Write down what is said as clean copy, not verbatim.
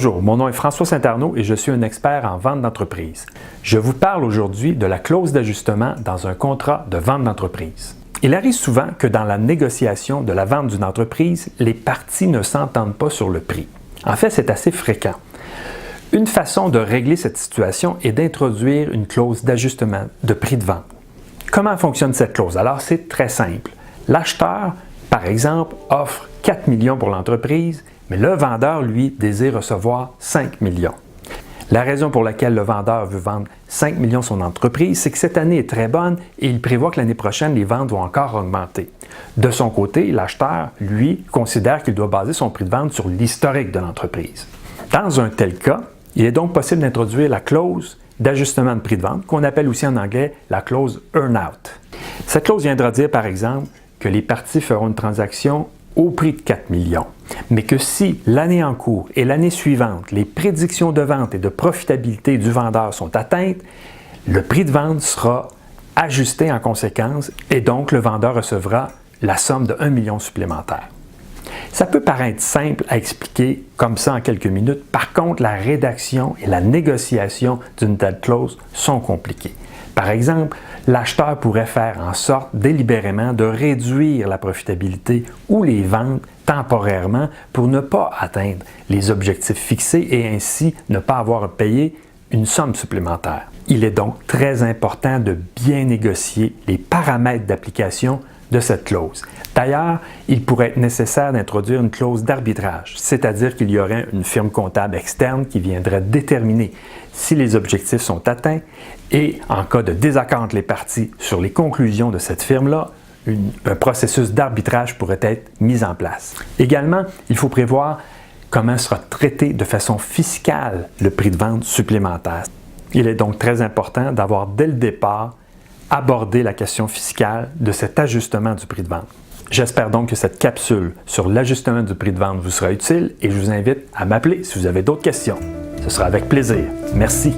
Bonjour, mon nom est François Saint-Arnaud et je suis un expert en vente d'entreprise. Je vous parle aujourd'hui de la clause d'ajustement dans un contrat de vente d'entreprise. Il arrive souvent que dans la négociation de la vente d'une entreprise, les parties ne s'entendent pas sur le prix. En fait, c'est assez fréquent. Une façon de régler cette situation est d'introduire une clause d'ajustement de prix de vente. Comment fonctionne cette clause? Alors, c'est très simple. L'acheteur, par exemple, offre 4 millions pour l'entreprise, mais le vendeur, lui, désire recevoir 5 millions. La raison pour laquelle le vendeur veut vendre 5 millions son entreprise, c'est que cette année est très bonne et il prévoit que l'année prochaine, les ventes vont encore augmenter. De son côté, l'acheteur, lui, considère qu'il doit baser son prix de vente sur l'historique de l'entreprise. Dans un tel cas, il est donc possible d'introduire la clause d'ajustement de prix de vente, qu'on appelle aussi en anglais la clause earn-out. Cette clause viendra dire, par exemple, que les parties feront une transaction au prix de 4 millions, mais que si l'année en cours et l'année suivante, les prédictions de vente et de profitabilité du vendeur sont atteintes, le prix de vente sera ajusté en conséquence et donc le vendeur recevra la somme de 1 million supplémentaire. Ça peut paraître simple à expliquer comme ça en quelques minutes. Par contre, la rédaction et la négociation d'une telle clause sont compliquées. Par exemple, l'acheteur pourrait faire en sorte délibérément de réduire la profitabilité ou les ventes temporairement pour ne pas atteindre les objectifs fixés et ainsi ne pas avoir à payer une somme supplémentaire. Il est donc très important de bien négocier les paramètres d'application de cette clause. D'ailleurs, il pourrait être nécessaire d'introduire une clause d'arbitrage, c'est-à-dire qu'il y aurait une firme comptable externe qui viendrait déterminer si les objectifs sont atteints et, en cas de désaccord entre les parties sur les conclusions de cette firme-là, un processus d'arbitrage pourrait être mis en place. Également, il faut prévoir comment sera traité de façon fiscale le prix de vente supplémentaire. Il est donc très important d'avoir dès le départ abordé la question fiscale de cet ajustement du prix de vente. J'espère donc que cette capsule sur l'ajustement du prix de vente vous sera utile et je vous invite à m'appeler si vous avez d'autres questions. Ce sera avec plaisir. Merci.